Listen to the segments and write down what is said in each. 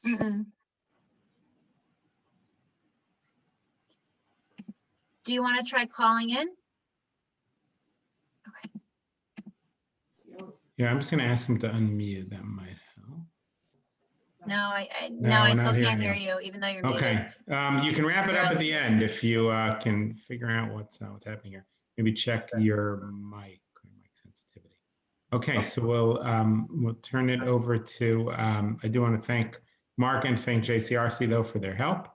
Mm-mm. Do you want to try calling in? Okay. Yeah, I'm just going to ask him to unmute. That might help. No, I No, still not can't hearing hear you, even though you're muted. Okay, you can wrap it up at the end if you can figure out what's happening here. Maybe check your mic sensitivity. Okay, so we'll turn it over to. I do want to thank Mark and thank JCRC though for their help,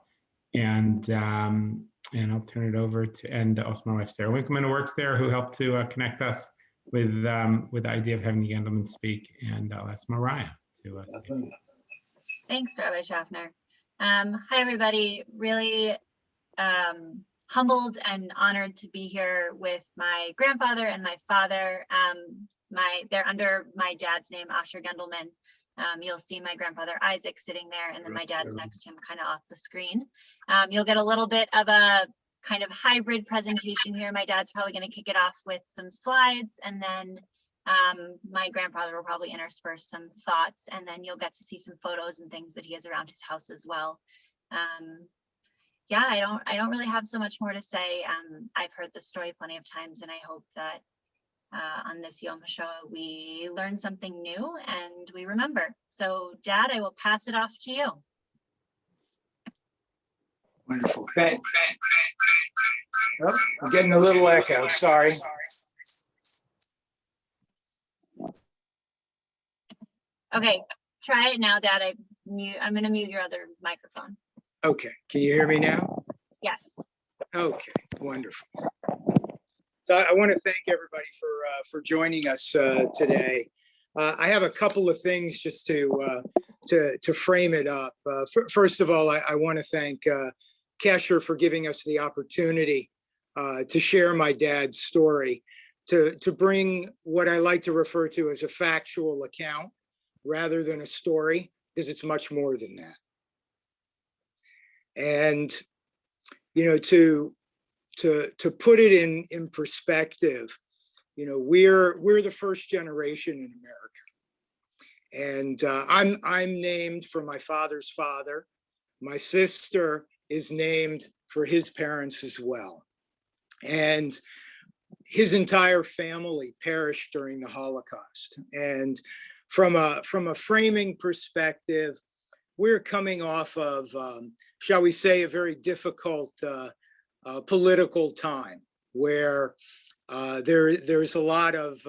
and I'll turn it over to and also my wife Sarah Winkleman who works there who helped to connect us with the idea of having the Gendelman speak, and I'll ask Mariah to. Thanks, Rabbi Schaffner. Hi, everybody. Really humbled and honored to be here with my grandfather and my father. They're under my dad's name, Asher Gendelman. You'll see my grandfather Isaac sitting there, and then my dad's next to him, kind of off the screen. You'll get a little bit of a kind of hybrid presentation here. My dad's probably going to kick it off with some slides, and then my grandfather will probably intersperse some thoughts, and then you'll get to see some photos and things that he has around his house as well. Yeah, I don't really have so much more to say. I've heard the story plenty of times, and I hope that on this Yom HaShoah we learn something new and we remember. So, Dad, I will pass it off to you. Wonderful. Thanks. Oh, I'm getting a little echo. Sorry. Okay, try it now, Dad. I'm going to mute your other microphone. Okay. Can you hear me now? Yes. Okay. Wonderful. So I want to thank everybody for joining us today. I have a couple of things just to frame it up. First of all, I want to thank Kesher for giving us the opportunity to share my dad's story, to bring what I like to refer to as a factual account rather than a story, because it's much more than that. And, you know, to put it in perspective, you know, we're the first generation in America. And I'm named for my father's father. My sister is named for his parents as well. And his entire family perished during the Holocaust. And from a framing perspective, we're coming off of, shall we say, a very difficult political time where there's a lot of,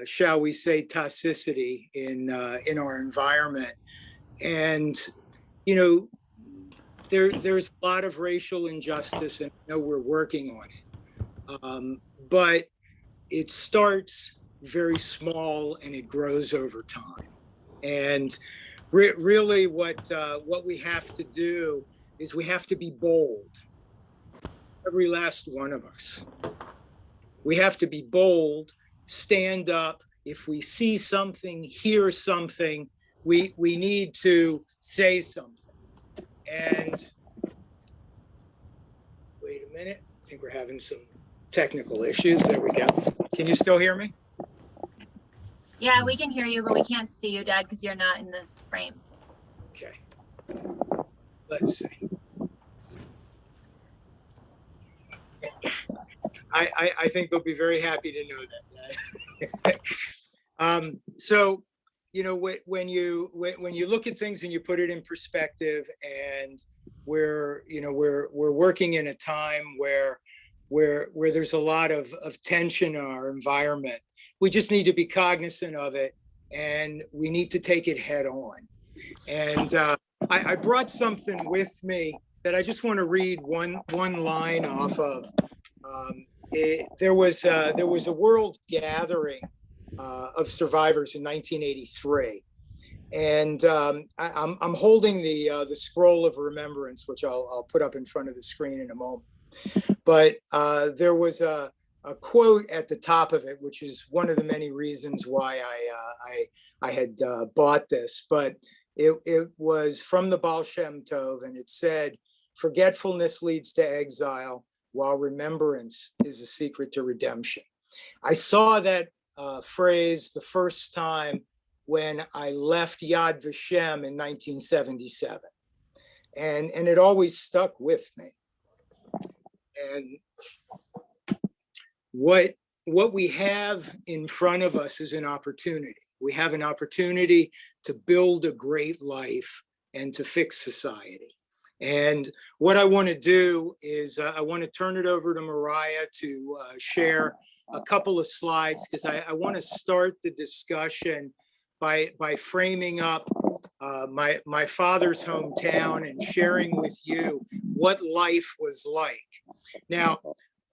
shall we say, toxicity in our environment. And, you know, there's a lot of racial injustice, and I know we're working on it. But it starts very small and it grows over time. And really what we have to do is we have to be bold. Every last one of us. We have to be bold, stand up. If we see something, hear something, we need to say something. And wait a minute, I think we're having some technical issues. There we go. Can you still hear me? Yeah, we can hear you, but we can't see you, Dad, because you're not in this frame. Okay. Let's see. I think they'll be very happy to know that. So, you know, when you look at things and you put it in perspective, and we're working in a time where there's a lot of tension in our environment. We just need to be cognizant of it, and we need to take it head on. And I brought something with me that I just want to read one line off of. There was a world gathering of survivors in 1983, and I'm holding the scroll of remembrance, which I'll put up in front of the screen in a moment. But there was a quote at the top of it, which is one of the many reasons why I had bought this. But it was from the Baal Shem Tov, and it said, "Forgetfulness leads to exile, while remembrance is the secret to redemption." I saw that phrase the first time when I left Yad Vashem in 1977. And it always stuck with me. And what we have in front of us is an opportunity. We have an opportunity to build a great life and to fix society. And what I want to do is I want to turn it over to Mariah to share a couple of slides, because I want to start the discussion by framing up my father's hometown and sharing with you what life was like. Now,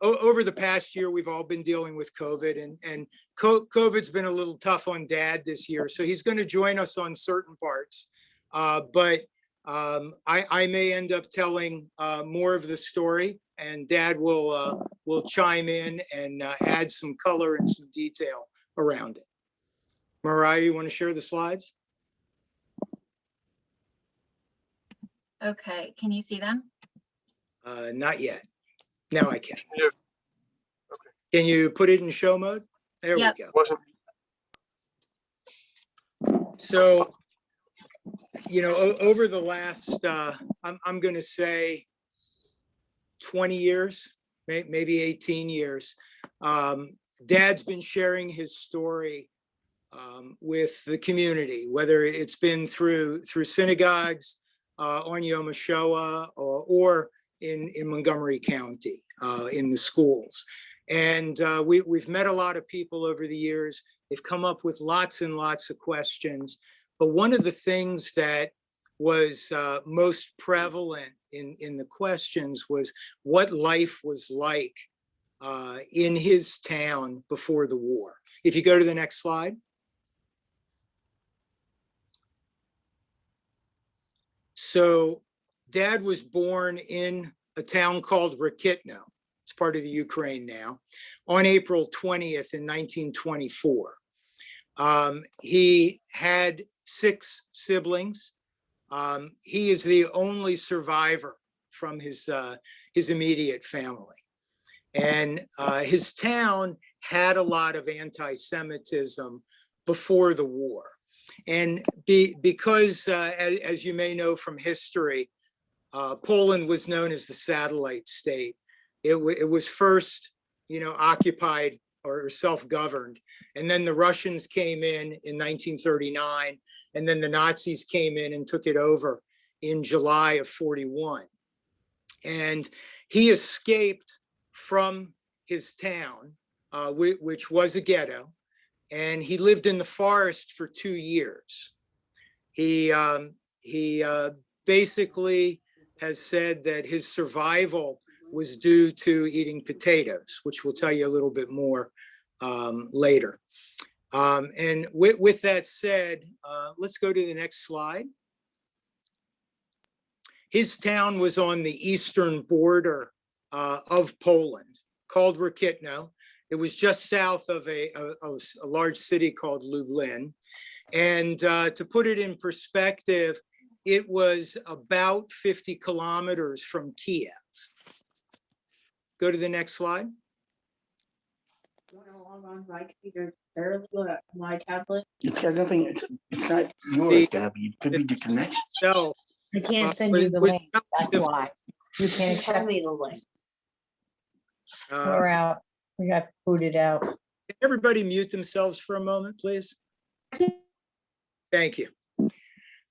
over the past year, we've all been dealing with COVID, and COVID's been a little tough on Dad this year, so he's going to join us on certain parts. But I may end up telling more of the story, and Dad will chime in and add some color and some detail around it. Mariah, you want to share the slides? Okay, can you see them? Not yet. Now I can. Yeah. Okay. Can you put it in show mode? There Yep. we go. Wasn't. So, you know, over the last, I'm going to say 20 years, maybe 18 years, Dad's been sharing his story with the community, whether it's been through synagogues on Yom HaShoah or in Montgomery County in the schools. And we've met a lot of people over the years. They've come up with lots and lots of questions. But one of the things that was most prevalent in the questions was what life was like in his town before the war. If you go to the next slide. So Dad was born in a town called Rakitno. It's part of the Ukraine now, on April 20th in 1924. He had 6 siblings. He is the only survivor from his immediate family. And his town had a lot of anti-Semitism before the war. And because, as you may know from history, Poland was known as the satellite state. It was first, occupied or self-governed. And then the Russians came in 1939. And then the Nazis came in and took it over in July of 41. And he escaped from his town, which was a ghetto. And he lived in the forest for 2 years. He basically has said that his survival was due to eating potatoes, which we'll tell you a little bit more later. And with that said, let's go to the next slide. His town was on the eastern border of Poland, called Rakitno. It was just south of a large city called Lublin. And to put it in perspective, it was about 50 kilometers from Kiev. Go to the next slide. You want to log on my computer, or my tablet? It's got nothing, it's not yours, Gabby. It could be the connection. No, I can't send you the link, that's why. You can't accept me the link. We're out, we got booted out. Can everybody mute themselves for a moment, please? Thank you.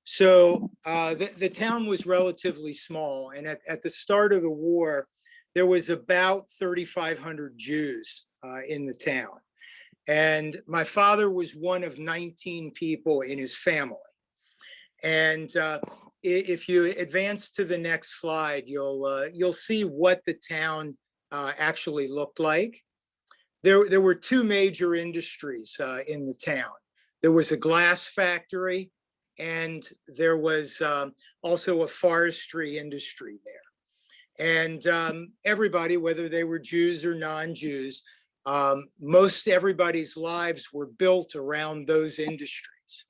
So the town was relatively small, and at the start of the war, there was about 3,500 Jews in the town. And my father was one of 19 people in his family. And if you advance to the next slide, you'll see what the town actually looked like. There were 2 major industries in the town. There was a glass factory, and there was also a forestry industry there. And everybody, whether they were Jews or non-Jews, most everybody's lives were built around those industries.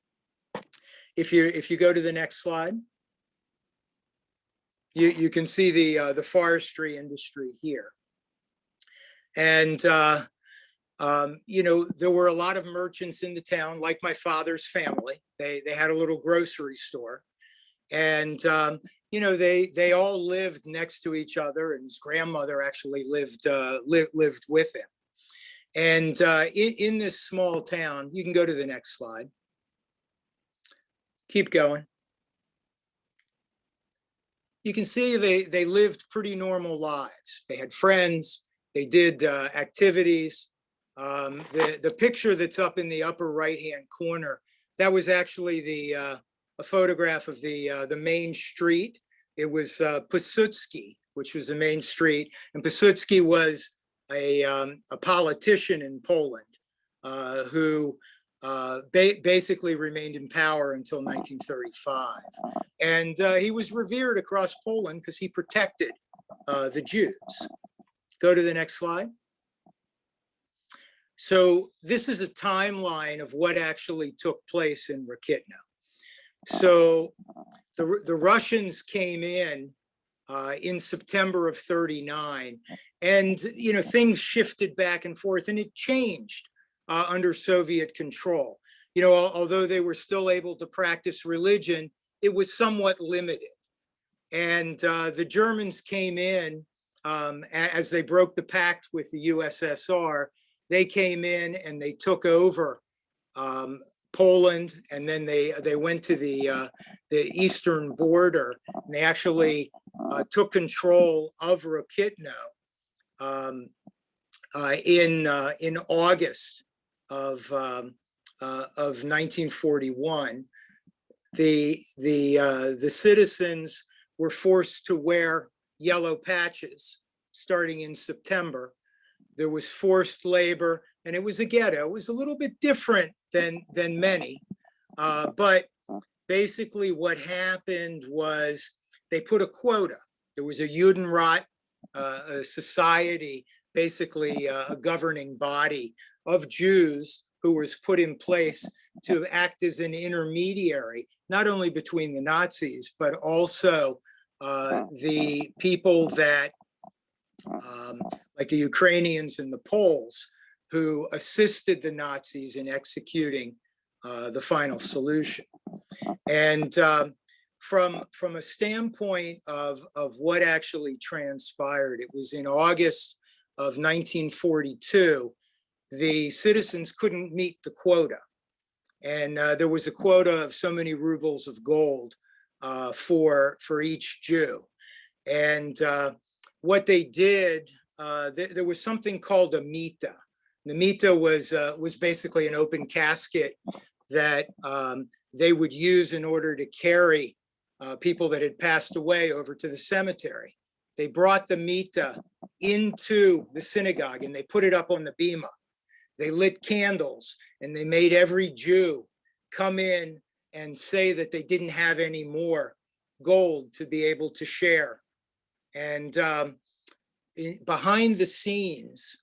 If you go to the next slide, you can see the forestry industry here. And You know, there were a lot of merchants in the town, like my father's family. They had a little grocery store. And, you know, they all lived next to each other, and his grandmother actually lived with him. And in this small town, you can go to the next slide. Keep going. You can see they lived pretty normal lives. They had friends, they did activities. The picture that's up in the upper right-hand corner, that was actually a photograph of the main street. It was Piłsudski, which was the main street, and Piłsudski was a politician in Poland who basically remained in power until 1935. And he was revered across Poland because he protected the Jews. Go to the next slide. So this is a timeline of what actually took place in Rokitno. So the Russians came in September of 39, and you know, things shifted back and forth, and it changed under Soviet control. You know, although they were still able to practice religion, it was somewhat limited. And the Germans came in as they broke the pact with the USSR. They came in and they took over Poland, and then they went to the eastern border, and they actually took control of Rokitno in August of 1941. The citizens were forced to wear yellow patches starting in September. There was forced labor, and it was a ghetto. It was a little bit different than many, but basically what happened was they put a quota. There was a Judenrat, a society, basically a governing body of Jews who was put in place to act as an intermediary, not only between the Nazis, but also the people that, like the Ukrainians and the Poles, who assisted the Nazis in executing the final solution. And from a standpoint of what actually transpired, it was in August of 1942, the citizens couldn't meet the quota. And there was a quota of so many rubles of gold for each Jew. And what they did, there was something called a mita. The mita was basically an open casket that they would use in order to carry people that had passed away over to the cemetery. They brought the mita into the synagogue and they put it up on the bima. They lit candles and they made every Jew come in and say that they didn't have any more gold to be able to share. And behind the scenes,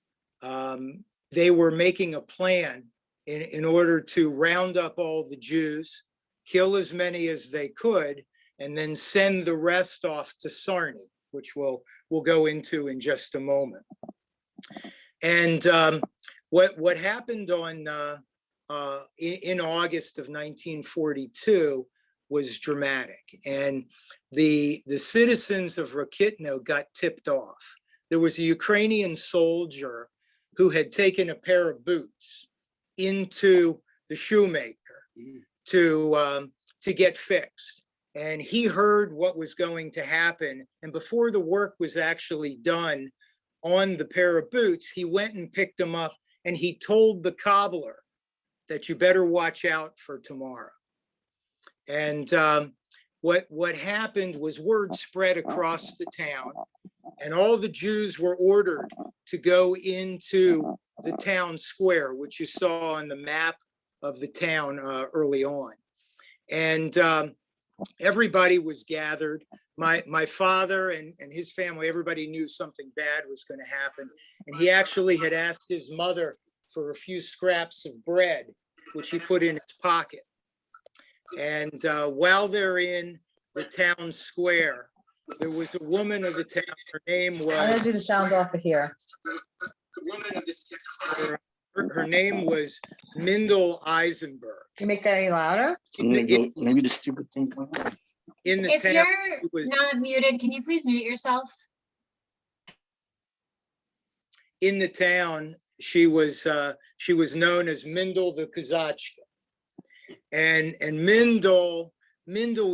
they were making a plan in order to round up all the Jews, kill as many as they could, and then send the rest off to Sarny, which we'll go into in just a moment. And what happened in August of 1942 was dramatic, and the citizens of Rokitno got tipped off. There was a Ukrainian soldier who had taken a pair of boots into the shoemaker to get fixed. And he heard what was going to happen. And before the work was actually done on the pair of boots, he went and picked them up and he told the cobbler that you better watch out for tomorrow. And what happened was word spread across the town, and all the Jews were ordered to go into the town square, which you saw on the map of the town early on. And everybody was gathered. My father and his family, everybody knew something bad was going to happen. And he actually had asked his mother for a few scraps of bread, which he put in his pocket. And while they're in the town square, there was a woman of the town. Her name was. I'm gonna do the sound off of here. Her her name was Mindel Eisenberg. Can you make that any louder? Maybe the stupid thing. In the If town, you're it was not muted, can you please mute yourself? in the town, she was known as Mindel the Kazachka. And Mindel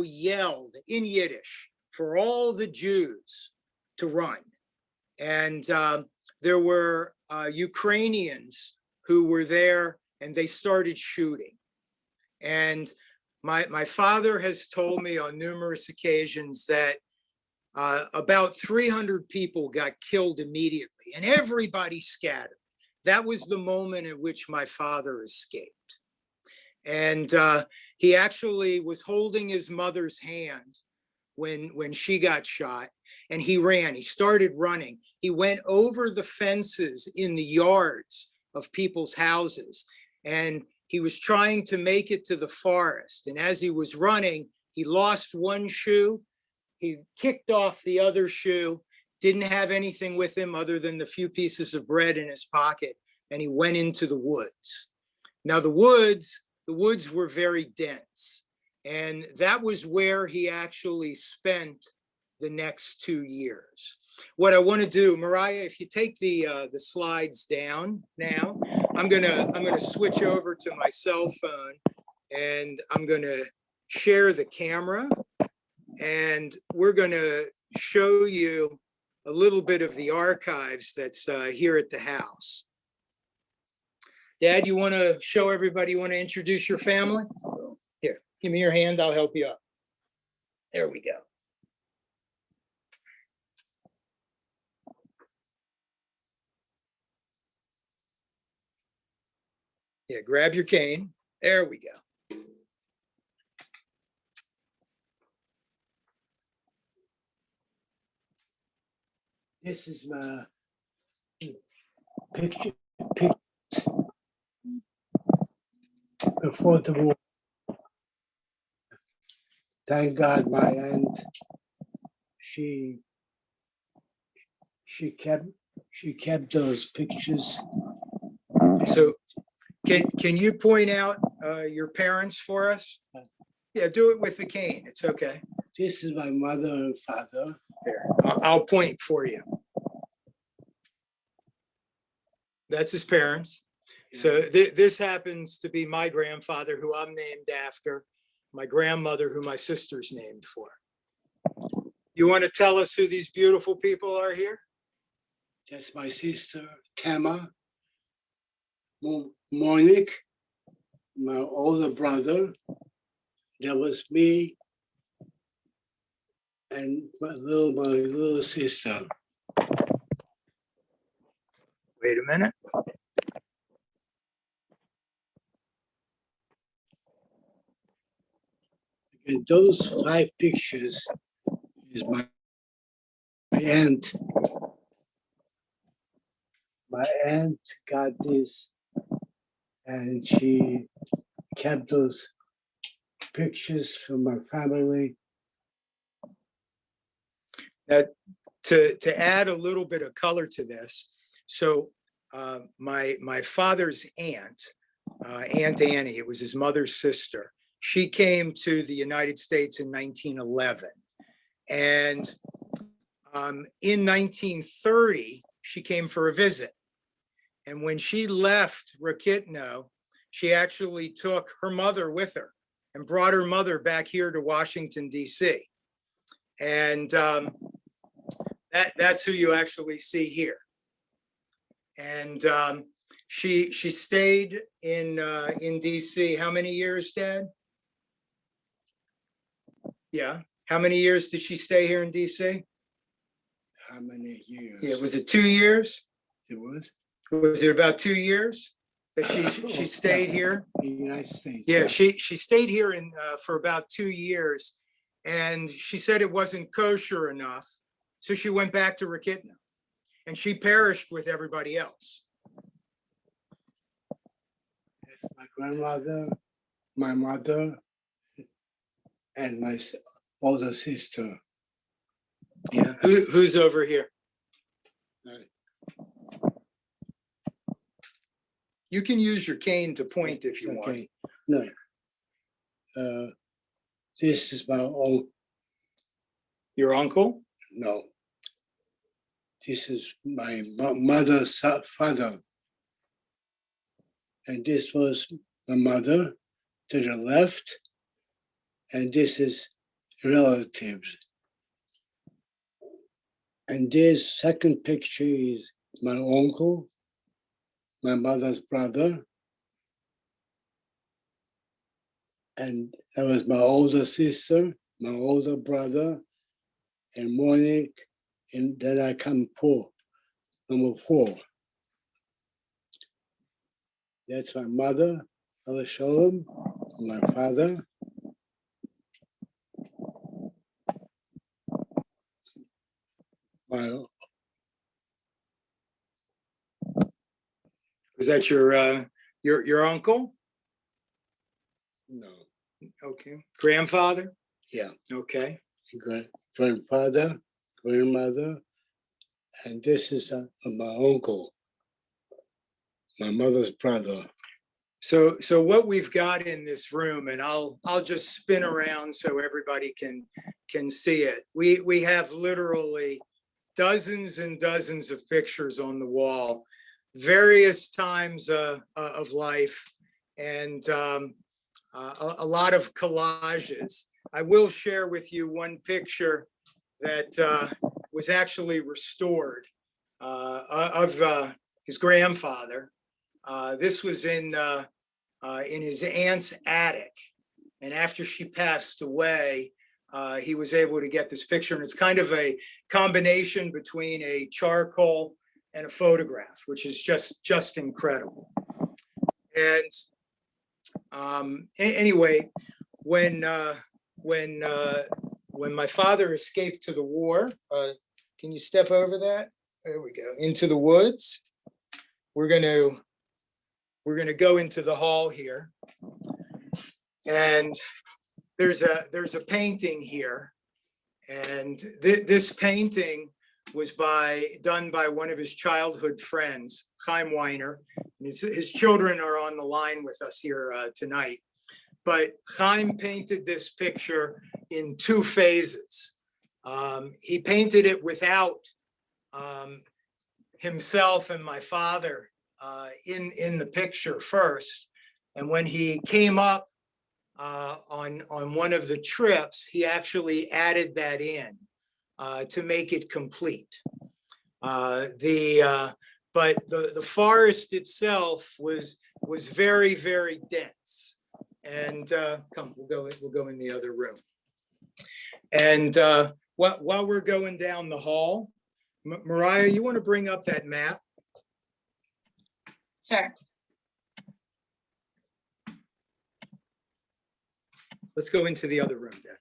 yelled in Yiddish for all the Jews to run. And there were Ukrainians who were there, and they started shooting. And my father has told me on numerous occasions that about 300 people got killed immediately, and everybody scattered. That was the moment at which my father escaped. And he actually was holding his mother's hand when she got shot, and he ran. He started running. He went over the fences in the yards of people's houses, and he was trying to make it to the forest. And as he was running, he lost one shoe. He kicked off the other shoe, didn't have anything with him other than the few pieces of bread in his pocket, and he went into the woods. Now the woods were very dense, and that was where he actually spent the next 2 years. What I want to do, Mariah, if you take the slides down now, I'm gonna switch over to my cell phone, and I'm gonna share the camera, and we're gonna show you a little bit of the archives that's here at the house. Dad, you want to show everybody, you want to introduce your family? Here, give me your hand, I'll help you up. There we go. Yeah, grab your cane. There we go. This is my picture before the war. Thank God my aunt, she kept those pictures. So can you point out your parents for us? Yeah, do it with the cane. It's okay. This is my mother and father. Here, I'll point for you. That's his parents. So this happens to be my grandfather, who I'm named after, my grandmother, who my sister's named for. You want to tell us who these beautiful people are here? That's my sister, Tama, Monique, my older brother. That was me and my little sister. Wait a minute. And those 5 pictures is my aunt. My aunt got this, and she kept those pictures from my family. Now, to add a little bit of color to this, so my father's aunt, Aunt Annie, it was his mother's sister. She came to the United States in 1911, and in 1930 she came for a visit. And when she left Rakitno, she actually took her mother with her and brought her mother back here to Washington, D.C. And that's who you actually see here. And she stayed in D.C. how many years, Dad? Yeah. How many years did she stay here in D.C.? How many years? Yeah, was it 2 years? It was? Was it about 2 years that she stayed here? In the United States. Yeah, she stayed here for about 2 years, and she said it wasn't kosher enough, so she went back to Rakitno, and she perished with everybody else. That's my grandmother, my mother, and my older sister. Yeah, who's over here? You can use your cane to point if you want. Okay, no. This is my own, Your uncle? no. This is my mother's father. And this was my mother to the left. And this is relatives. And this second picture is my uncle, my mother's brother. And that was my older sister, my older brother, and Monique. And then I come number 4. That's my mother, Allah Shalom, my father. My Was that your uncle? no, Okay. Grandfather? yeah, Okay. grandfather, grandmother, and this is my uncle, my mother's brother. So what we've got in this room, and I'll just spin around so everybody can see it. We have literally dozens and dozens of pictures on the wall, various times of life, and a lot of collages. I will share with you one picture that was actually restored of his grandfather. This was in his aunt's attic, and after she passed away, he was able to get this picture. And it's kind of a combination between a charcoal and a photograph, which is just incredible. And anyway, when my father escaped to the war, can you step over that? There we go, into the woods. We're gonna go into the hall here. And there's a painting here. And this painting was done by one of his childhood friends, Chaim Weiner. And his children are on the line with us here tonight. But Chaim painted this picture in 2 phases. He painted it without himself and my father in the picture first. And when he came up on one of the trips, he actually added that in to make it complete. But the forest itself was very, very dense. And come, we'll go in the other room. And while we're going down the hall, Mariah, you want to bring up that map? Sure. Let's go into the other room then.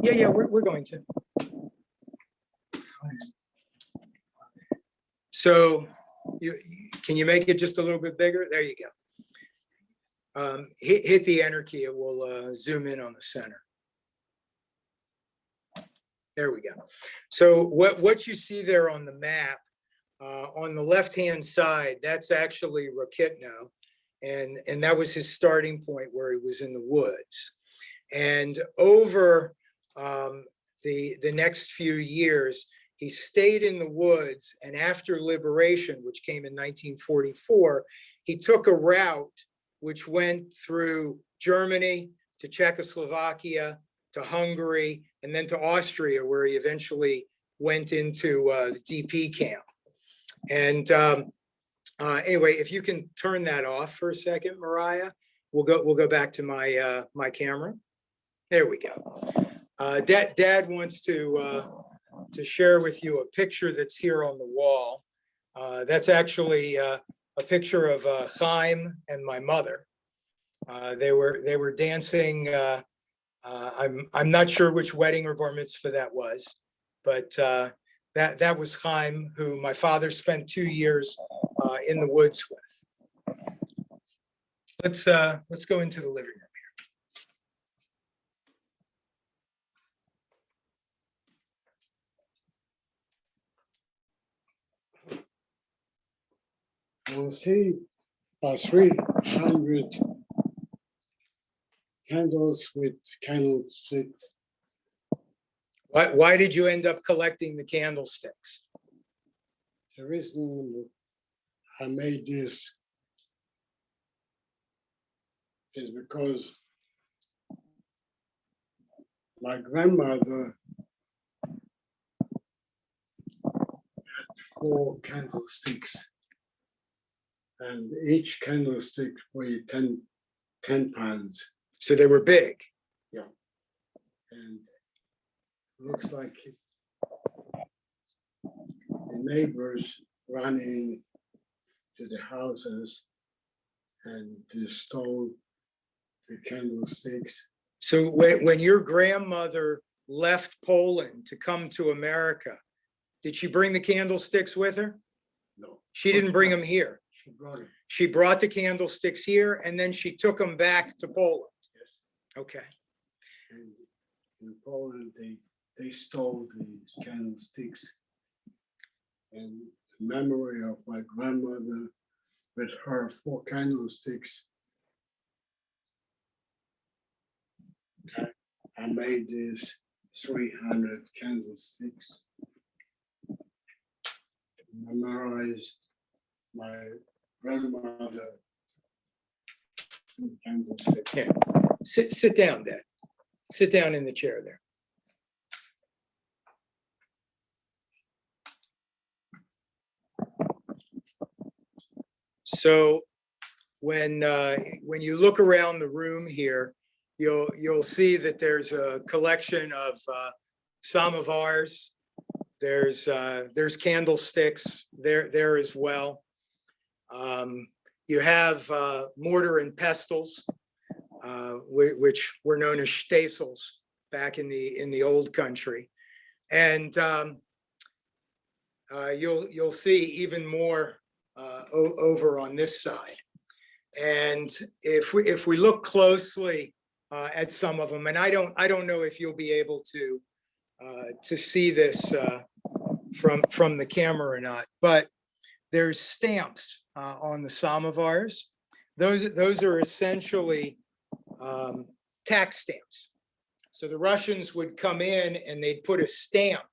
Yeah, we're going to. So can you make it just a little bit bigger? There you go. Hit the enter key, it will zoom in on the center. There we go. So what you see there on the map, on the left-hand side, that's actually Rokitno. And that was his starting point where he was in the woods. And over the next few years, he stayed in the woods. And after liberation, which came in 1944, he took a route which went through Germany to Czechoslovakia, to Hungary, and then to Austria, where he eventually went into the DP camp. And anyway, if you can turn that off for a second, Mariah, we'll go back to my camera. There we go. Dad wants to share with you a picture that's here on the wall. That's actually a picture of Chaim and my mother. They were dancing. I'm not sure which wedding or bar mitzvah that was, but that was Chaim, who my father spent 2 years in the woods with. Let's go into the living room here. You'll see about 300 candles with candlesticks. Why did you end up collecting the candlesticks? The reason I made this is because my grandmother had 4 candlesticks, and each candlestick weighed 10 pounds. So they were big. And looks like the neighbors ran in to the houses and they stole the candlesticks. So when your grandmother left Poland to come to America, did she bring the candlesticks with her? No, She didn't bring them here. she brought it. She brought the candlesticks here and then she took them back to Poland. Yes. Okay. And in Poland, they stole these candlesticks. And in memory of my grandmother, with her 4 candlesticks, I made these 300 candlesticks to memorize my grandmother candlesticks. Yeah. Sit down, Dad. Sit down in the chair there. So when you look around the room here, you'll see that there's a collection of samovars. There's candlesticks there as well. You have mortar and pestles, which were known as stasels back in the old country, and you'll see even more over on this side. And if we look closely at some of them, and I don't know if you'll be able to see this from the camera or not, but there's stamps on the samovars. Those are essentially tax stamps. So the Russians would come in and they'd put a stamp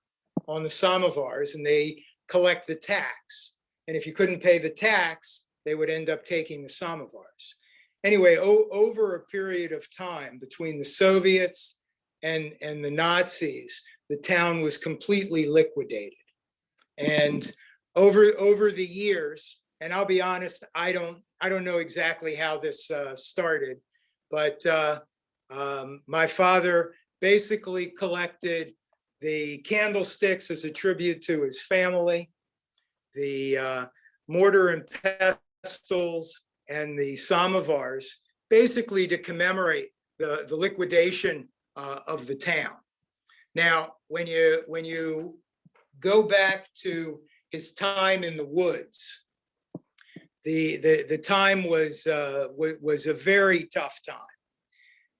on the samovars and they collect the tax. And if you couldn't pay the tax, they would end up taking the samovars. Anyway, over a period of time between the Soviets and the Nazis, the town was completely liquidated. And over the years, and I'll be honest, I don't know exactly how this started, but my father basically collected the candlesticks as a tribute to his family, the mortar and pestles, and the samovars, basically to commemorate the liquidation of the town. Now, when you go back to his time in the woods, the time was a very tough time,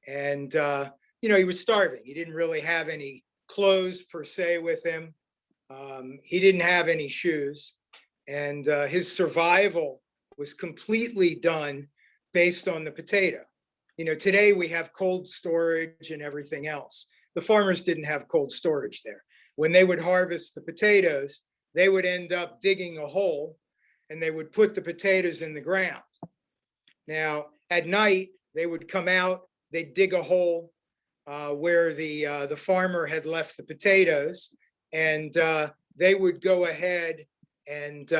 and he was starving. He didn't really have any clothes per se with him. He didn't have any shoes, and his survival was completely done based on the potato. Today we have cold storage and everything else. The farmers didn't have cold storage there. When they would harvest the potatoes, they would end up digging a hole and they would put the potatoes in the ground. Now, at night, they would come out, they'd dig a hole where the farmer had left the potatoes, and they would go ahead and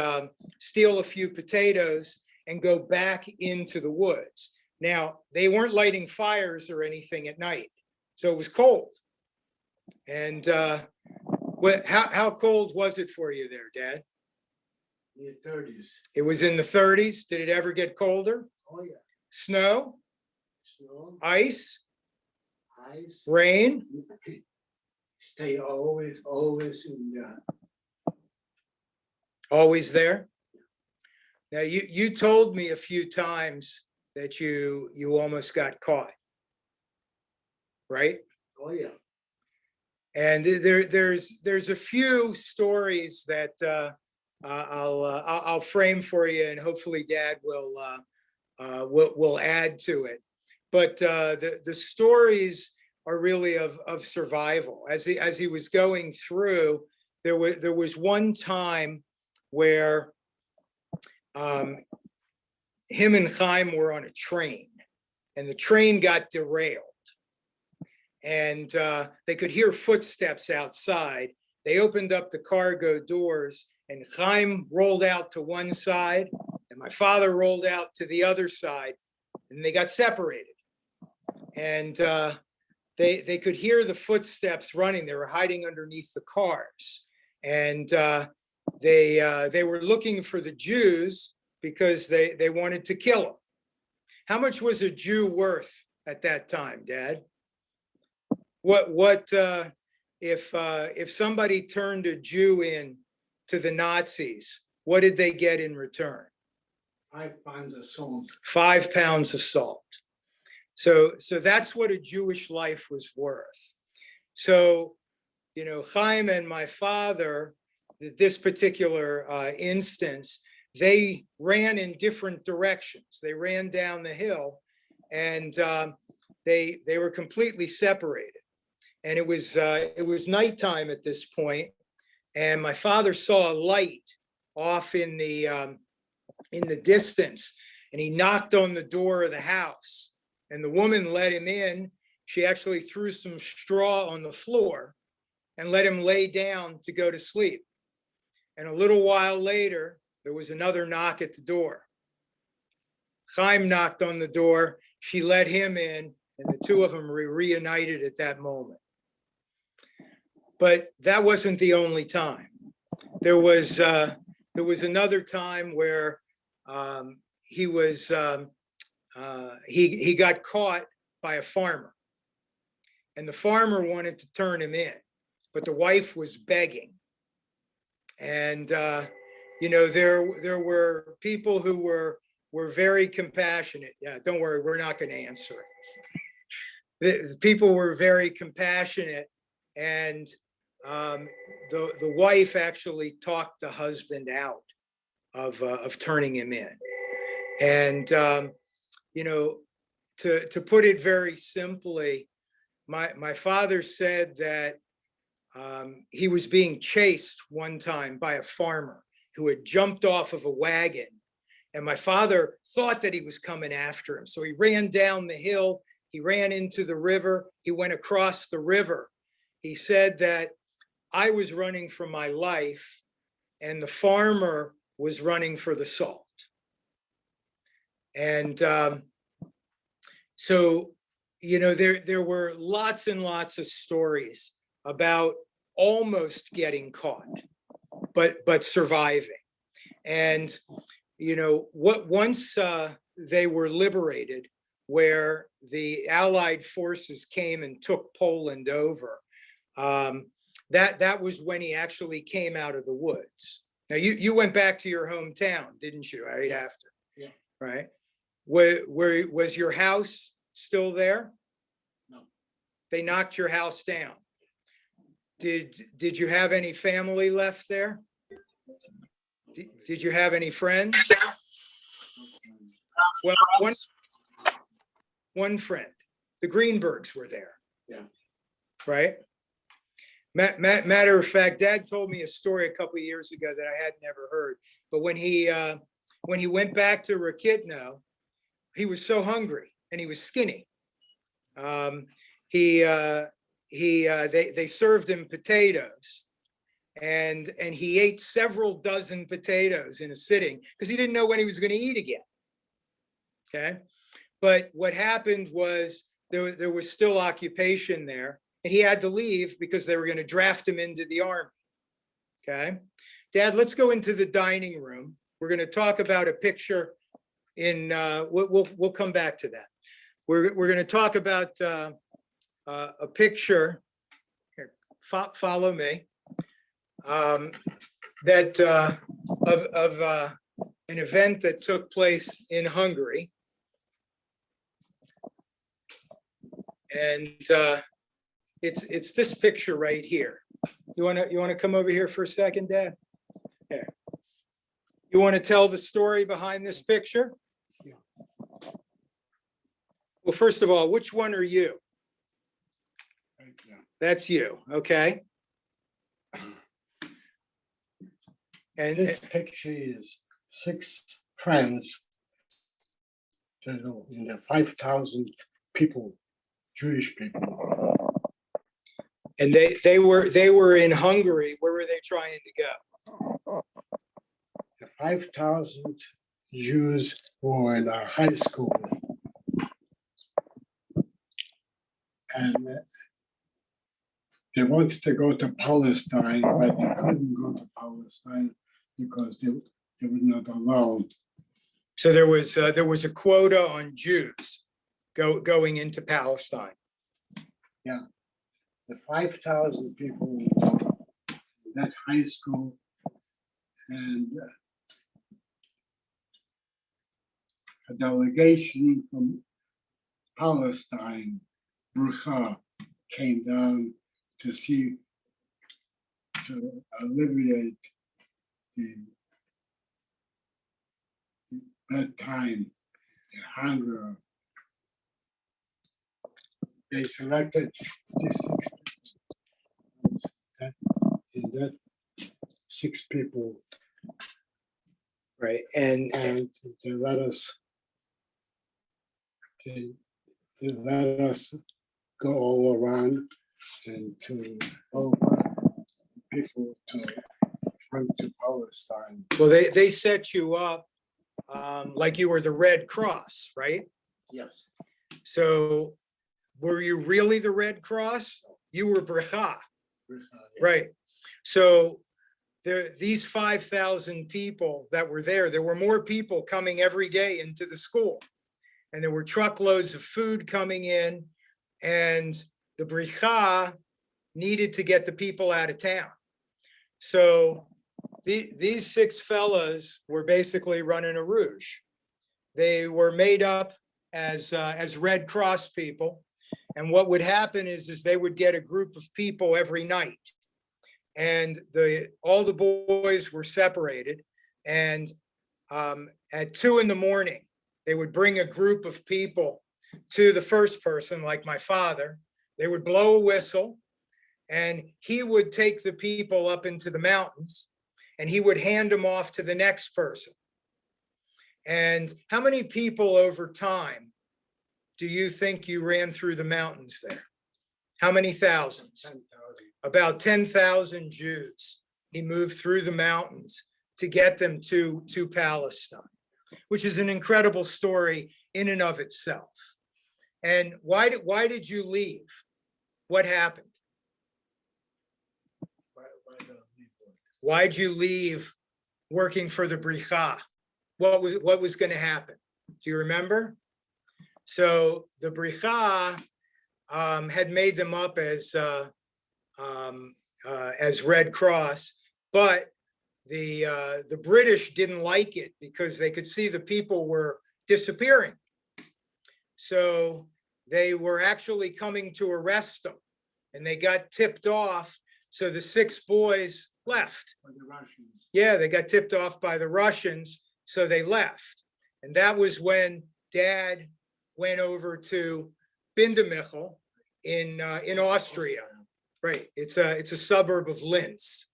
steal a few potatoes and go back into the woods. Now, they weren't lighting fires or anything at night, so it was cold. And how cold was it for you there, Dad? In the 30s. It was in the 30s. Did it ever get colder? Oh, yeah. Snow, Snow, ice, ice. rain? Stay always in the. Always there? Now, you told me a few times that you almost got caught, right? Oh, yeah. And there's a few stories that I'll frame for you, and hopefully Dad will add to it. But the stories are really of survival. As he was going through, there was one time where him and Chaim were on a train, and the train got derailed, and they could hear footsteps outside. They opened up the cargo doors, and Chaim rolled out to one side, and my father rolled out to the other side, and they got separated. And they could hear the footsteps running. They were hiding underneath the cars, and they were looking for the Jews because they wanted to kill them. How much was a Jew worth at that time, Dad? What if somebody turned a Jew in to the Nazis? What did they get in return? 5 pounds of salt. 5 pounds of salt. So that's what a Jewish life was worth. So, Chaim and my father, this particular instance, they ran in different directions. They ran down the hill, and they were completely separated. And it was nighttime at this point, and my father saw a light off in the distance, and he knocked on the door of the house, and the woman let him in. She actually threw some straw on the floor and let him lay down to go to sleep. And a little while later, there was another knock at the door. Chaim knocked on the door. She let him in, and the two of them were reunited at that moment. But that wasn't the only time. There was another time where he got caught by a farmer, and the farmer wanted to turn him in, but the wife was begging. And there were people who were very compassionate. Yeah, don't worry, we're not going to answer it. The people were very compassionate, and the wife actually talked the husband out of turning him in. And to put it very simply, my father said that he was being chased one time by a farmer who had jumped off of a wagon, and my father thought that he was coming after him. So he ran down the hill, he ran into the river, he went across the river. He said that I was running for my life, and the farmer was running for the salt. And so, there were lots and lots of stories about almost getting caught, but surviving. And once they were liberated, where the Allied forces came and took Poland over, that was when he actually came out of the woods. Now you went back to your hometown, didn't you? Right after, Yeah. Right. Where was your house still there? No. They knocked your house down. Did you have any family left there? Did you have any friends? Well, one friend. The Greenbergs were there. Yeah. Right? Matter of fact, Dad told me a story a couple of years ago that I had never heard. But when he went back to Rakitno, he was so hungry and he was skinny. They served him potatoes, and he ate several dozen potatoes in a sitting because he didn't know when he was going to eat again. Okay, but what happened was there was still occupation there, and he had to leave because they were going to draft him into the army. Okay, Dad, let's go into the dining room. We're going to talk about a picture. We'll come back to that. We're going to talk about a picture. Here, follow me. That of an event that took place in Hungary, and it's this picture right here. You want to come over here for a second, Dad? Here. You want to tell the story behind this picture? Yeah. Well, first of all, which one are you? Right there. That's you, okay? And This picture is 6 friends. In the 5,000 people, Jewish people. and they were in Hungary. Where were they trying to go? The 5,000 Jews were in our high school. And they wanted to go to Palestine, but they couldn't go to Palestine because they were not allowed. So there was a quota on Jews going into Palestine. The 5,000 people in that high school, and a delegation from Palestine, Brucha, came down to alleviate the bad time, the hunger. They selected these 6 people. And that 6 people, Right. And and they let us go all around and to help people to come to Palestine. well, they set you up like you were the Red Cross, right? Yes. So were you really the Red Cross? You were Bracha, right? So these 5,000 people that were there were more people coming every day into the school. And there were truckloads of food coming in, and the Bracha needed to get the people out of town. So these 6 fellas were basically running a rouge. They were made up as Red Cross people. And what would happen is they would get a group of people every night. And all the boys were separated. And at 2 a.m, they would bring a group of people to the first person, like my father. They would blow a whistle, and he would take the people up into the mountains, and he would hand them off to the next person. And how many people over time do you think you ran through the mountains there? How many thousands? 10,000. About 10,000 Jews. He moved through the mountains to get them to Palestine, which is an incredible story in and of itself. And why did you leave? What happened? Why'd you leave working for the Bricha? What was going to happen? Do you remember? So the Bricha had made them up as Red Cross, but the British didn't like it because they could see the people were disappearing. So they were actually coming to arrest them, and they got tipped off. So the 6 boys left. By the Russians. Yeah, they got tipped off by the Russians, so they left. And that was when Dad went over to Bindemichel in Austria. Right, it's a suburb of Linz.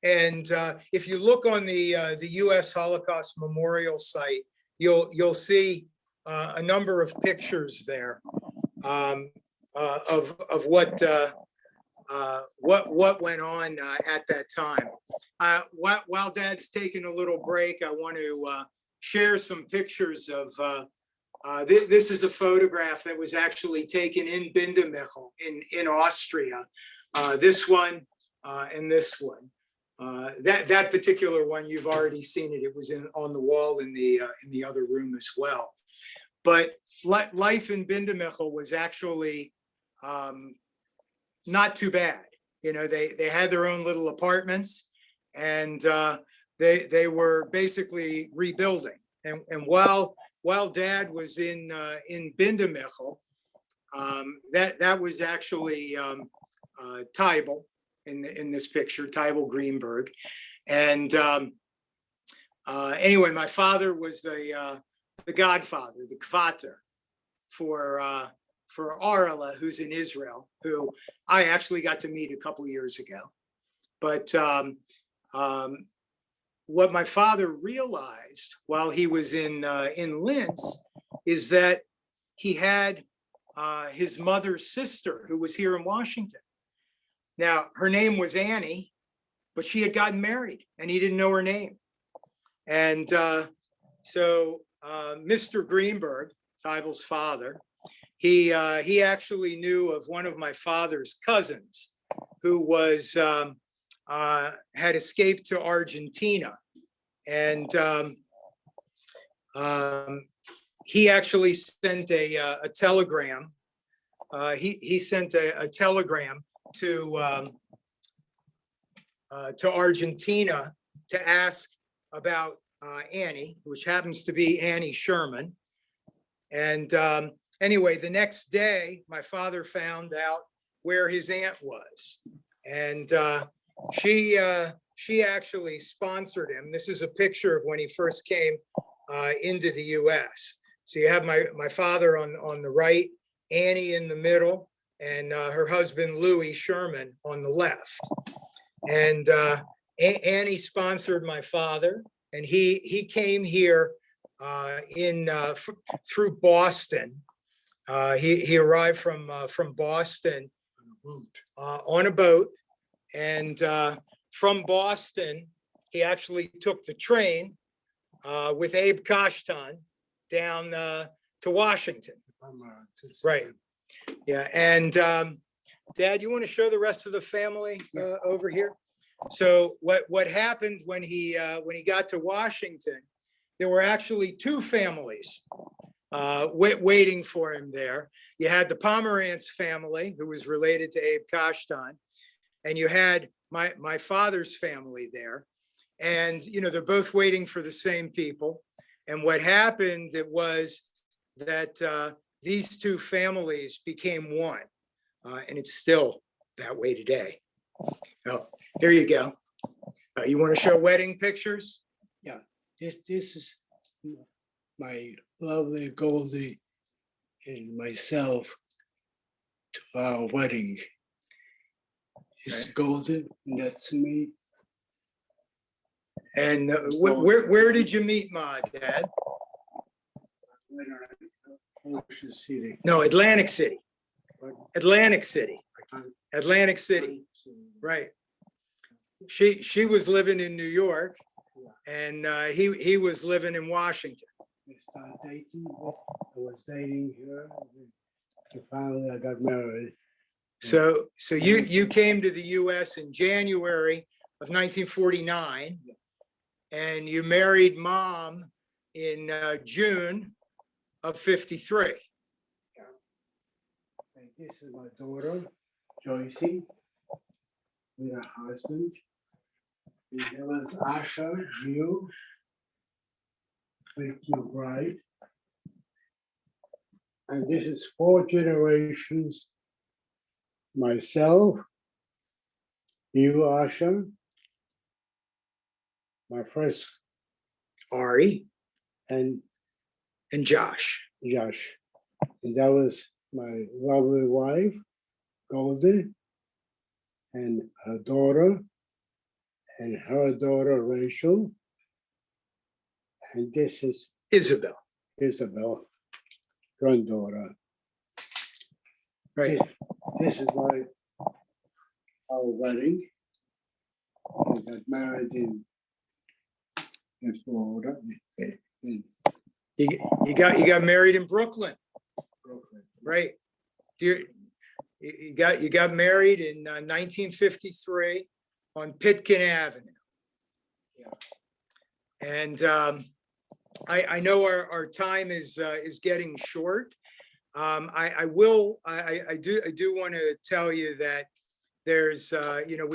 And if you look on the U.S. Holocaust Memorial site, you'll see a number of pictures there of what went on at that time. While Dad's taking a little break, I want to share some pictures of. This is a photograph that was actually taken in Bindemichel in Austria. This one and this one. That particular one, you've already seen it. It was on the wall in the other room as well. But life in Bindemichel was actually not too bad. You know, they had their own little apartments, and they were basically rebuilding. And while Dad was in Bindemichel, that was actually Tybel in this picture, Tybel Greenberg. And Anyway, my father was the godfather, the kvater for Arla, who's in Israel, who I actually got to meet a couple years ago. But what my father realized while he was in Linz is that he had his mother's sister who was here in Washington. Now, her name was Annie, but she had gotten married and he didn't know her name. And so Mr. Greenberg, Tybel's father, he actually knew of one of my father's cousins who was had escaped to Argentina, and he actually sent a telegram. He sent a telegram to Argentina to ask about Annie, which happens to be Annie Sherman. And anyway, the next day, my father found out where his aunt was, and she actually sponsored him. This is a picture of when he first came into the U.S. So you have my father on the right, Annie in the middle, and her husband Louis Sherman on the left. And Annie sponsored my father, and he came here through Boston. He arrived from Boston on a boat, and from Boston he actually took the train with Abe Kashtan down to Washington. Right. Yeah. And Dad, you want to show the rest of the family over here? So what happened when he got to Washington, there were actually two families waiting for him there. You had the Pomerantz family, who was related to Abe Kashtan, and you had my father's family there. And, you know, they're both waiting for the same people. And what happened, it was that these two families became one. And it's still that way today. Oh, here you go. You want to show wedding pictures? Yeah, this is my lovely Goldie and myself to our wedding. It's Goldie, and that's me. And where did you meet Ma, Dad? Ocean City. No, Atlantic City. Atlantic City. Atlantic City. Right. She was living in New York, and he was living in Washington. We started dating. I was dating her. And finally, I got married. So you came to the U.S. in January of 1949, and you married Mom in June of 53. And this is my daughter, Joycey, with her husband. And there was Asha, you, with your bride. And this is 4 generations. Myself, you, Asha, my first, Ari and Josh. Josh. And that was my lovely wife, Goldie, and her daughter, and her daughter, Rachel. And this is Isabel. Isabel, granddaughter. Right. This is our wedding. We got married in Florida, in You got married in Brooklyn. Brooklyn. Right. You got married in 1953 on Pitkin Avenue. Yeah. And I know our time is getting short. I do want to tell you that there's you know,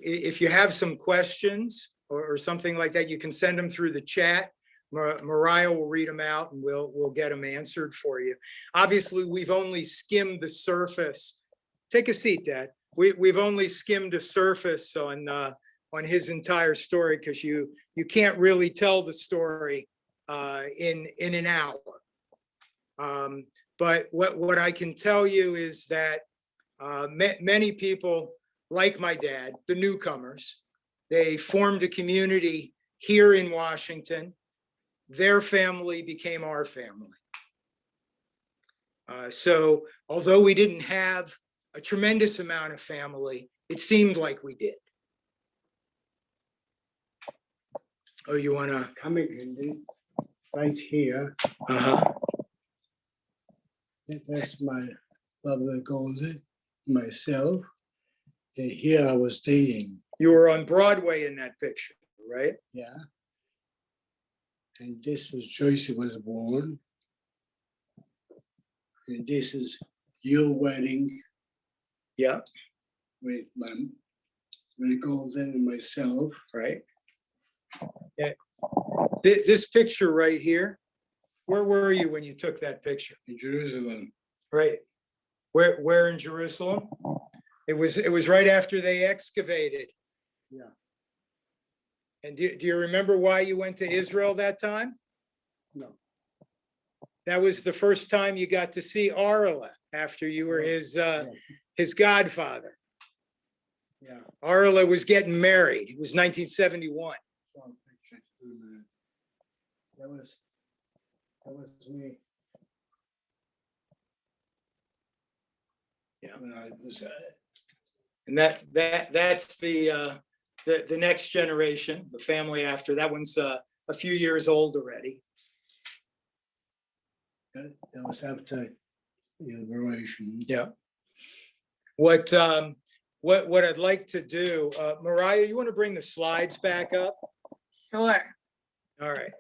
if you have some questions or something like that, you can send them through the chat. Mariah will read them out and we'll get them answered for you. Obviously, we've only skimmed the surface. Take a seat, Dad. We've only skimmed the surface on on his entire story because you can't really tell the story in an hour. But what I can tell you is that many people like my dad, the newcomers, they formed a community here in Washington. Their family became our family. So although we didn't have a tremendous amount of family, it seemed like we did. Oh, you wanna? Coming in right here. Uh-huh. That's my lovely golden, myself. And here I was dating, You were on Broadway in that picture, right? yeah. And this was Joyce was born. And this is your wedding Yeah, with Golden and myself. right. Yeah. This picture right here, where were you when you took that picture? In Jerusalem. Right. Where in Jerusalem? It was right after they excavated. Yeah. And do you remember why you went to Israel that time? No. That was the first time you got to see Arla after you were his godfather. Yeah. Arla was getting married. It was 1971. That was me. Yeah. When I was, And that's the next generation, the family after. That one's a few years old already. that was after the liberation. Yeah. What I'd like to do, Mariah, you want to bring the slides back up? Sure. All right.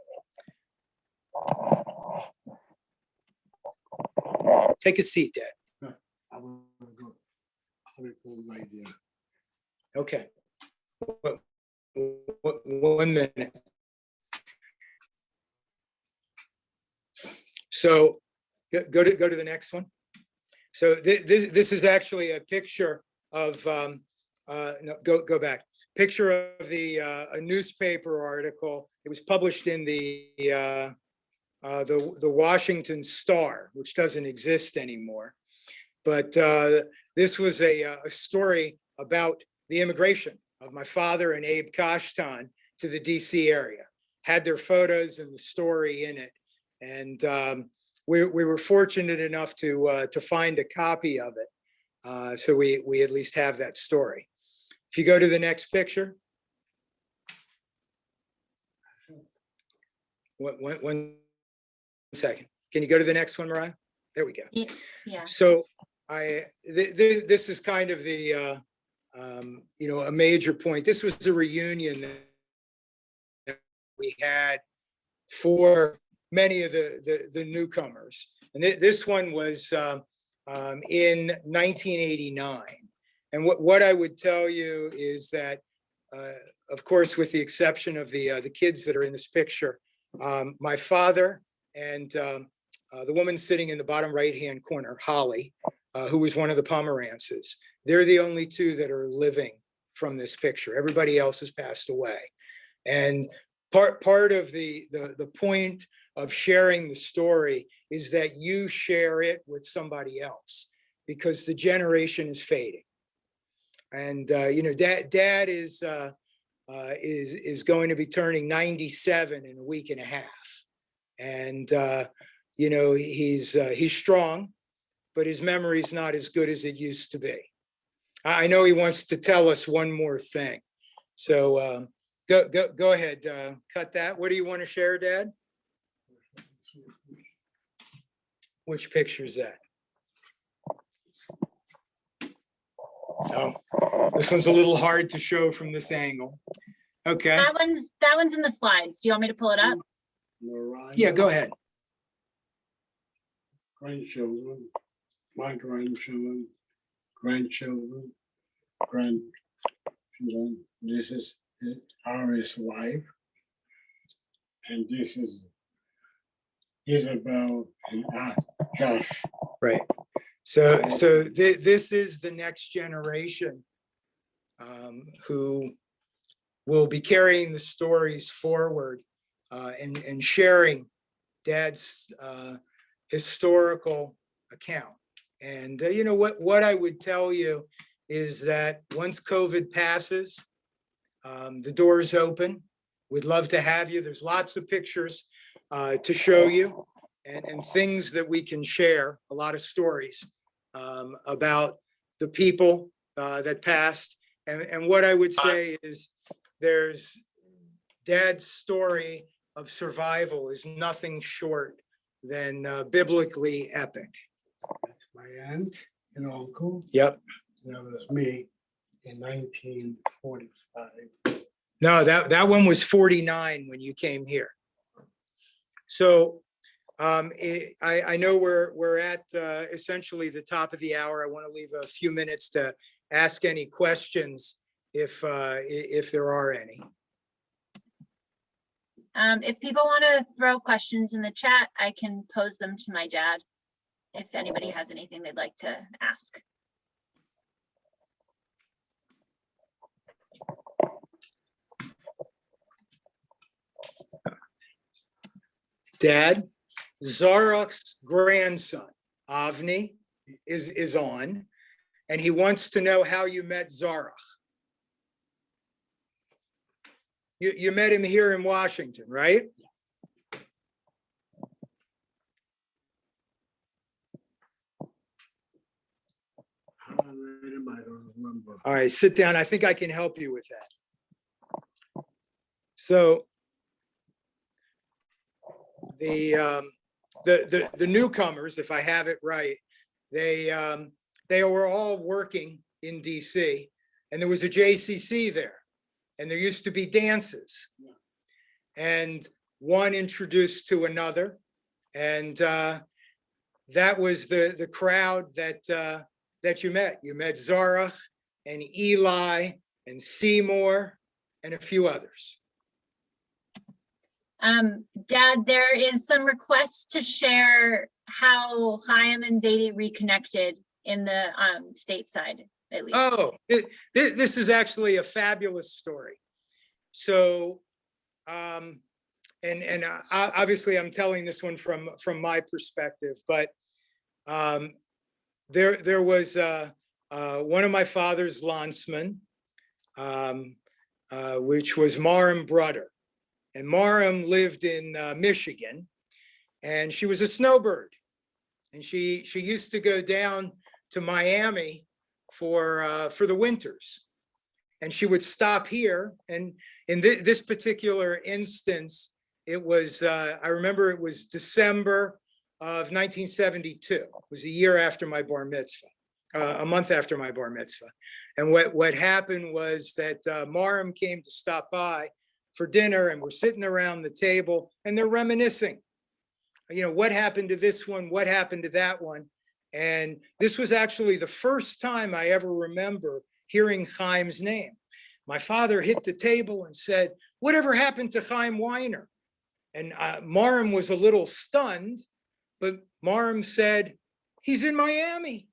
Take a seat, Dad. I will go right there. Okay. One minute. So go to the next one. So this is actually a picture of no, go back. Picture of a newspaper article. It was published in the Washington Star, which doesn't exist anymore. But this was a story about the immigration of my father and Abe Kashtan to the DC area. Had their photos and the story in it. And we were fortunate enough to find a copy of it. So we at least have that story. If you go to the next picture. One second. Can you go to the next one, Mariah? There we go. Yeah. So this is kind of the, a major point. This was a reunion that we had for many of the newcomers. And this one was in 1989. And what I would tell you is that, of course, with the exception of the kids that are in this picture, my father and the woman sitting in the bottom right-hand corner, Holly, who was one of the Pomerances, they're the only two that are living from this picture. Everybody else has passed away. And part of the point of sharing the story is that you share it with somebody else because the generation is fading. And Dad is going to be turning 97 in a week and a half, and he's strong, but his memory's not as good as it used to be. I know he wants to tell us one more thing, so go ahead, cut that. What do you want to share, Dad? Which picture is that? Oh, this one's a little hard to show from this angle. Okay. That one's in the slides. Do you want me to pull it up? Mariah, Yeah, go ahead. grandchildren, my grandchildren, grandchildren. This is Ari's wife. And this is Isabel and Josh. Right. So this is the next generation who will be carrying the stories forward and sharing Dad's historical account. And you know what I would tell you is that once COVID passes, the doors open. We'd love to have you. There's lots of pictures to show you and things that we can share, a lot of stories about the people that passed. And what I would say is there's Dad's story of survival is nothing short than biblically epic. That's my aunt and uncle. Yep. That was me in 1945. No, that one was 49 when you came here. So I know we're at essentially the top of the hour. I want to leave a few minutes to ask any questions if there are any. If people want to throw questions in the chat, I can pose them to my dad if anybody has anything they'd like to ask. Dad, Zarok's grandson, Avni, is on, and he wants to know how you met Zarok. You met him here in Washington, right? I don't remember. All right, sit down. I think I can help you with that. So the newcomers, if I have it right, they were all working in DC, and there was a JCC there, and there used to be dances, and one introduced to another, and that was the crowd that you met. You met Zarok and Eli and Seymour and a few others. Dad, there is some requests to share how Chaim and Zadie reconnected in the stateside, at least. Oh, this is actually a fabulous story. So, obviously I'm telling this one from my perspective, but there was one of my father's landsmen, which was Marim Brudder. And Marim lived in Michigan, and she was a snowbird. And she used to go down to Miami for the winters. And she would stop here. And in this particular instance, it was, I remember it was December of 1972. It was a year after my bar mitzvah, a month after my bar mitzvah. And what happened was that Marim came to stop by for dinner, and we're sitting around the table and they're reminiscing, you know, what happened to this one, what happened to that one. And this was actually the first time I ever remember hearing Chaim's name. My father hit the table and said, "Whatever happened to Chaim Weiner?" And Marim was a little stunned, but Marim said, "He's in Miami."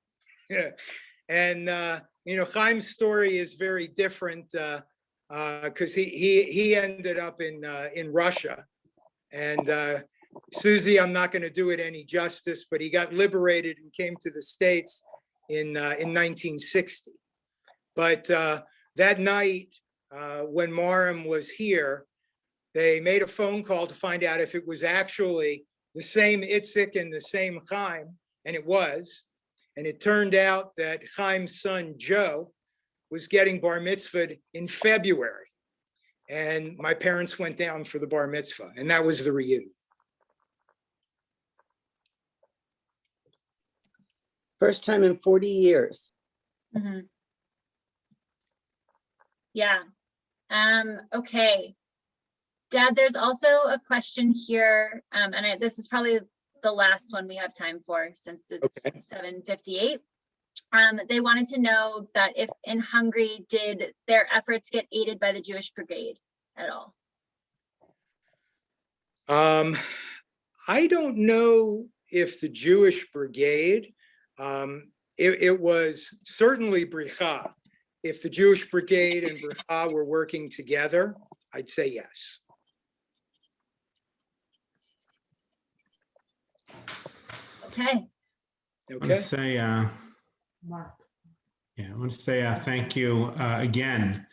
Yeah. And you know, Chaim's story is very different because he ended up in Russia. And Susie, I'm not going to do it any justice, but he got liberated and came to the States in 1960. But that night when Marim was here, they made a phone call to find out if it was actually the same Itzik and the same Chaim, and it was. And it turned out that Chaim's son, Joe, was getting bar mitzvahed in February. And my parents went down for the bar mitzvah, and that was the reunion. First time in 40 years. Mm-hmm. Yeah. Okay. Dad, there's also a question here, and this is probably the last one we have time for since it's okay. 7:58. They wanted to know that if in Hungary, did their efforts get aided by the Jewish Brigade at all? I don't know if the Jewish Brigade, it was certainly Bricha. if the Jewish Brigade and Bracha were working together, I'd say yes. Okay. I want to Okay. say, I want to say thank you again.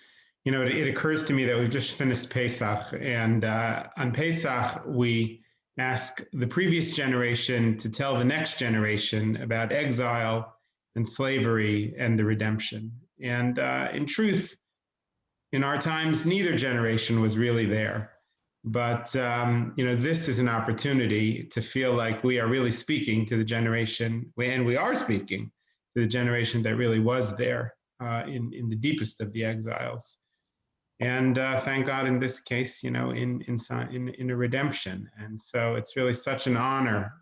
You know, it occurs to me that we've just finished Pesach, and on Pesach, we ask the previous generation to tell the next generation about exile and slavery and the redemption. And in truth, in our times, neither generation was really there. But, you know, this is an opportunity to feel like we are really speaking to the generation, and we are speaking to the generation that really was there in the deepest of the exiles. And thank God in this case, you know, in a redemption. And so it's really such an honor,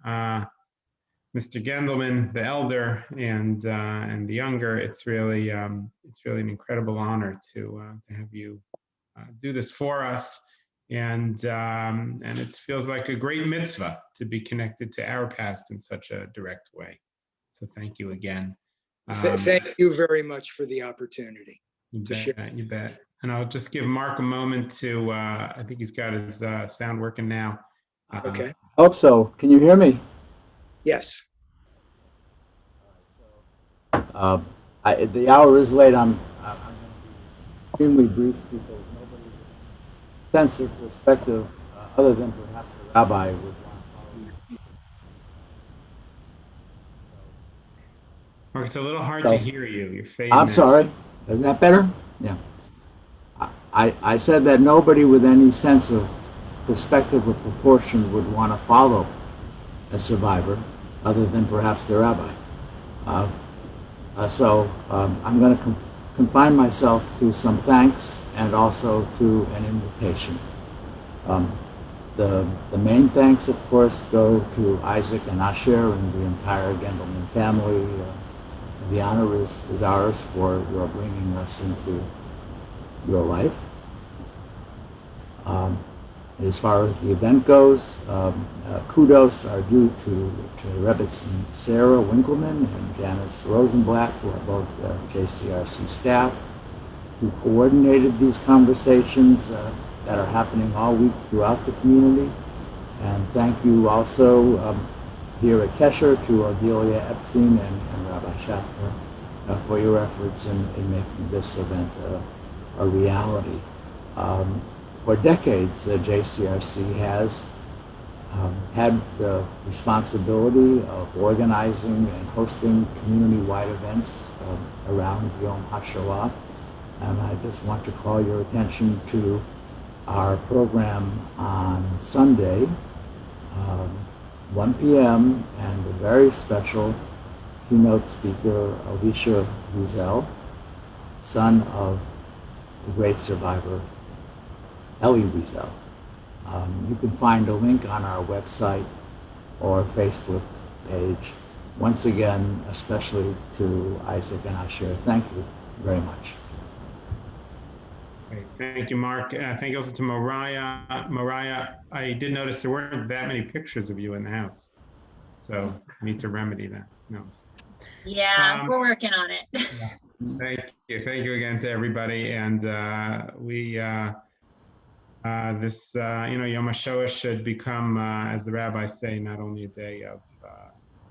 Mr. Gendelman, the elder, and the younger. It's really an incredible honor to have you do this for us. And it feels like a great mitzvah to be connected to our past in such a direct way. So thank you again. Thank you very much for the opportunity. You to share. bet, you bet. And I'll just give Mark a moment to, I think he's got his sound working now. Okay. Hope so. Can you hear me? Yes. The hour is late. I'm going to be extremely brief because nobody sense of perspective other than perhaps a rabbi would want to follow. Mark, it's a little hard to hear you. You're fading I'm out. sorry. Is that better? Yeah. I said that nobody with any sense of perspective or proportion would want to follow a survivor other than perhaps the rabbi. So I'm going to confine myself to some thanks and also to an invitation. The main thanks, of course, go to Isaac and Asher and the entire Gendelman family. The honor is ours for your bringing us into your life. As far as the event goes, kudos are due to Rebitz and Sarah Winkleman and Janice Rosenblatt, who are both JCRC staff, who coordinated these conversations that are happening all week throughout the community. And thank you also here at Kesher to Ardelia Epstein and Rabbi Schaffner for your efforts in making this event a reality. For decades, JCRC has had the responsibility of organizing and hosting community-wide events around Yom HaShoah. And I just want to call your attention to our program on Sunday, 1 p.m., and a very special keynote speaker, Alicia Wiesel, son of the great survivor, Elie Wiesel. You can find a link on our website or Facebook page. Once again, especially to Isaac and Asher, thank you very much. Great. Thank you, Mark. Thank you also to Mariah. Mariah, I did notice there weren't that many pictures of you in the house. So we need to remedy that. No. Yeah, we're working on it. Thank you. Thank you again to everybody. And Yom HaShoah should become, as the rabbis say, not only a day of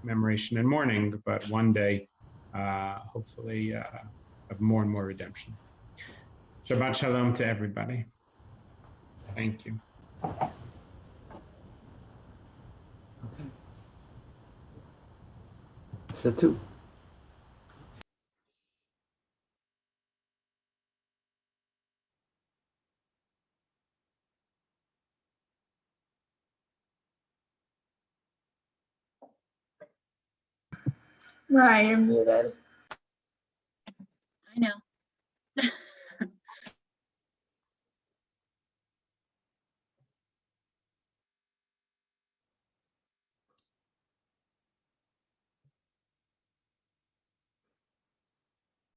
commemoration and mourning, but one day, hopefully, of more and more redemption. Shabbat Shalom to everybody. Thank you. Okay. So too. Right, you're muted. I know.